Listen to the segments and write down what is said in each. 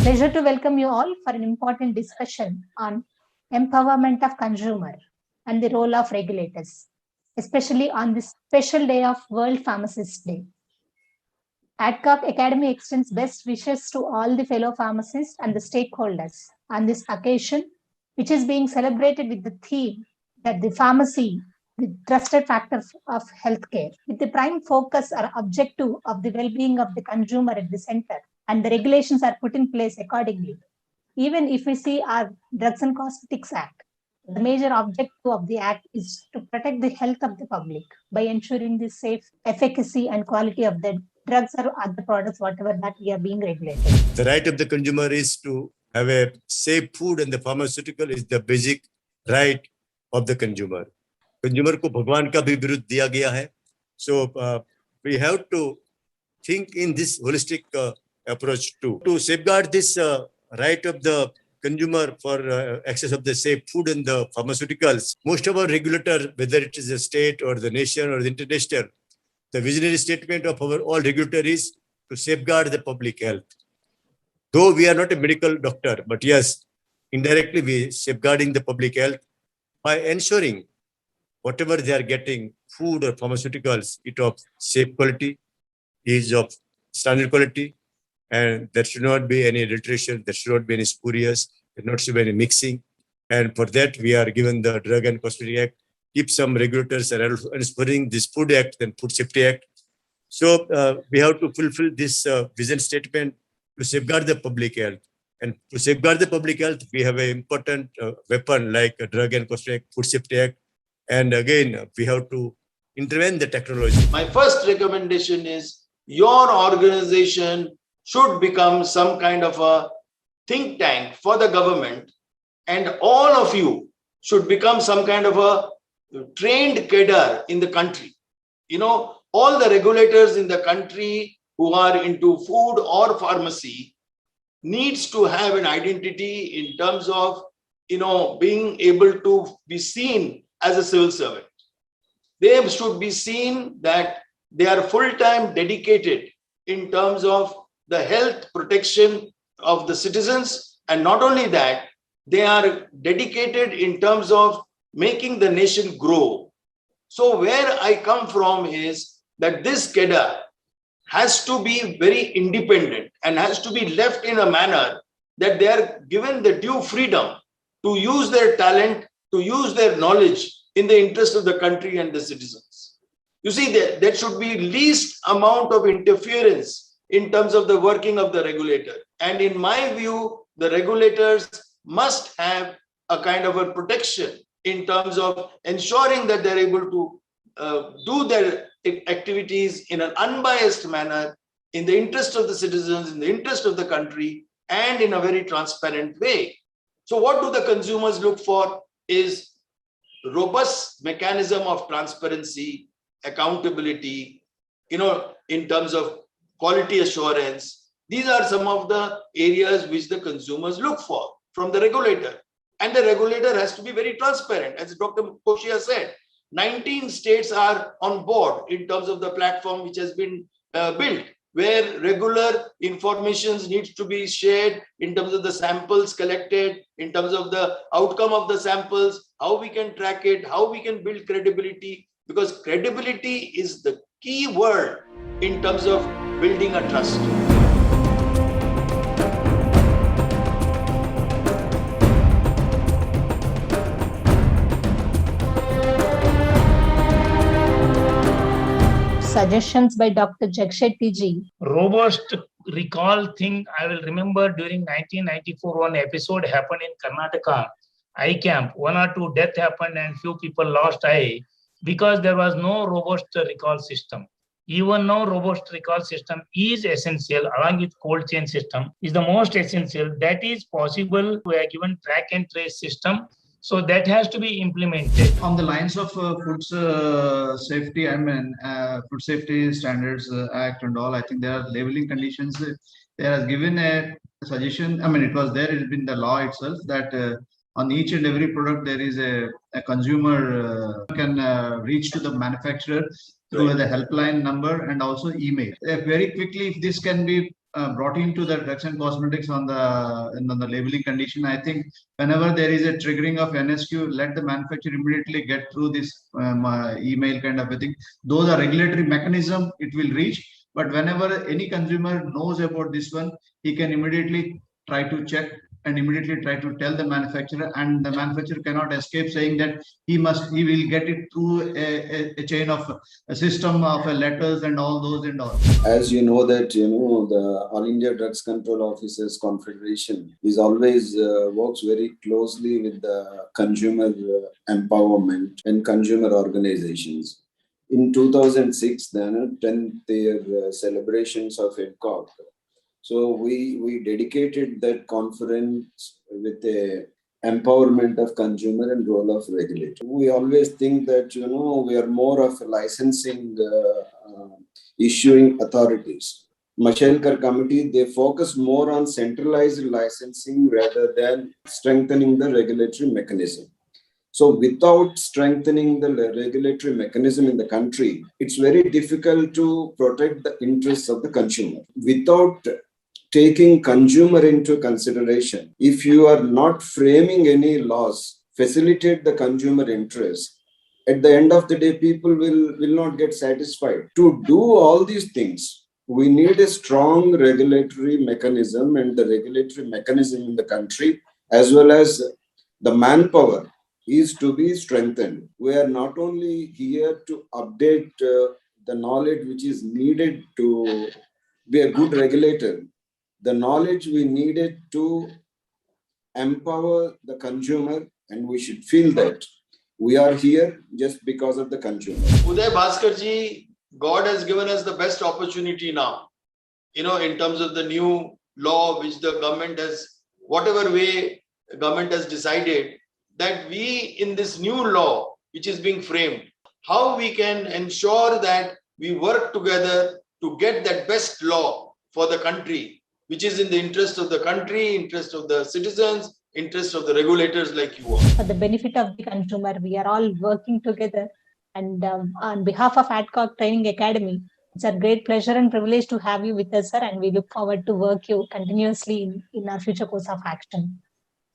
Pleasure to welcome you all for an important discussion on empowerment of consumer and the role of regulators, especially on this special day of World Pharmacist Day. Adcock Academy extends best wishes to all the fellow pharmacists and the stakeholders on this occasion, which is being celebrated with the theme that the pharmacy, the trusted factor of healthcare, with the prime focus or objective of the well-being of the consumer at the center, and the regulations are put in place accordingly. Even if we see our Drugs and Cosmetics Act, the major objective of the Act is to protect the health of the public by ensuring the safe efficacy and quality of the drugs or other products, whatever that we are being regulated. The right of the consumer is to have a safe food, and the pharmaceutical is the basic right of the consumer. Consumer को भगवान का भी विरुद्ध दिया गया है. So we have to think in this holistic approach to safeguard this right of the consumer for access of the safe food and the pharmaceuticals. Most of our regulator, whether it is the state or the nation or the international, the visionary statement of our all regulator is to safeguard the public health. Though we are not a medical doctor, but yes, indirectly we safeguarding the public health by ensuring whatever they are getting, food or pharmaceuticals, it of safe quality, is of standard quality, and there should not be any adulteration, there should not be any spurious, there should not be any mixing. And for that, we are given the Drug and Cosmetic Act, keep some regulators and spurring this Food Act and Food Safety Act. So we have to fulfill this vision statement to safeguard the public health. And to safeguard the public health, we have an important weapon like a Drug and Cosmetic Act, Food Safety Act. And again, we have to intervene the technology. My first recommendation is your organization should become some kind of a think tank for the government, and all of you should become some kind of a trained cadre in the country. You know, all the regulators in the country who are into food or pharmacy needs to have an identity in terms of, you know, being able to be seen as a civil servant. They should be seen that they are full-time dedicated in terms of the health protection of the citizens, and not only that, they are dedicated in terms of making the nation grow. So where I come from is that this cadre has to be very independent and has to be left in a manner that they are given the due freedom to use their talent, to use their knowledge in the interest of the country and the citizens. You see, there should be least amount of interference in terms of the working of the regulator. And in my view, the regulators must have a kind of a protection in terms of ensuring that they're able to do their activities in an unbiased manner, in the interest of the citizens, in the interest of the country, and in a very transparent way. So what do the consumers look for is robust mechanism of transparency, accountability, you know, in terms of quality assurance. These are some of the areas which the consumers look for from the regulator. And the regulator has to be very transparent. As Dr. Koshia said, 19 states are on board in terms of the platform which has been built, where regular information needs to be shared in terms of the samples collected, in terms of the outcome of the samples, how we can track it, how we can build credibility, because credibility is the key word in terms of building a trust. Suggestions by Dr. Jagshetty ji. Robust recall thing, I will remember during 1994, one episode happened in Karnataka, eye camp. 1 or 2 deaths happened and few people lost eye because there was no robust recall system. Even now, robust recall system is essential, along with cold chain system is the most essential. That is possible. We are given track and trace system. So that has to be implemented. On the lines of food safety, Food Safety Standards Act and all, I think there are labeling conditions. There has given a suggestion. I mean, it was there in the law itself that on each and every product there is a consumer can reach to the manufacturer through the helpline number and also email. Very quickly, if this can be brought into the drugs and cosmetics on the labeling condition. I think whenever there is a triggering of NSQ, let the manufacturer immediately get through this email kind of a thing. Those are regulatory mechanism it will reach. But whenever any consumer knows about this one, he can immediately try to check and immediately try to tell the manufacturer, and the manufacturer cannot escape saying that he will get it through a chain of a system of letters and all those and all. As you know that, the All India Drugs Control Officers Confederation is always works very closely with the consumer empowerment and consumer organizations. In 2006, then 10th year celebrations of EDCOC. So we dedicated that conference with a empowerment of consumer and role of regulator. We always think that, we are more of licensing issuing authorities. Mashelkar committee, they focus more on centralized licensing rather than strengthening the regulatory mechanism. So without strengthening the regulatory mechanism in the country, it's very difficult to protect the interests of the consumer. Without taking consumer into consideration, if you are not framing any laws, facilitate the consumer interest, at the end of the day, people will not get satisfied. To do all these things, we need a strong regulatory mechanism, and the regulatory mechanism in the country, as well as the manpower, is to be strengthened. We are not only here to update the knowledge which is needed to be a good regulator, the knowledge we needed to empower the consumer, and we should feel that we are here just because of the consumer. Uday Bhaskar ji, God has given us the best opportunity now, in terms of the new law which the government has, whatever way the government has decided, that we in this new law which is being framed, how we can ensure that we work together to get that best law for the country, which is in the interest of the country, interest of the citizens, interest of the regulators like you are. For the benefit of the consumer, we are all working together. And on behalf of Adcock Training Academy, it's a great pleasure and privilege to have you with us, sir. And we look forward to work you continuously in our future course of action.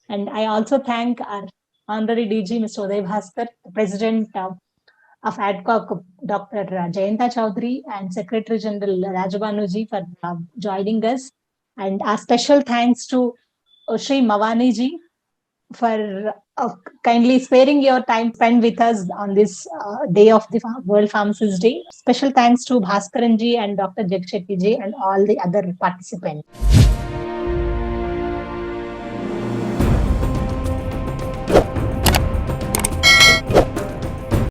And I also thank our Honorary DG, Mr. Uday Bhaskar, the President of Adcock, Dr. Jayanta Chaudhary, and Secretary General Rajabhanuji for joining us. And our special thanks to Shri Mawani ji for kindly sparing your time spent with us on this day of the World Pharmacist Day. Special thanks to Bhaskaran ji and Dr. Jagshetty ji and all the other participants.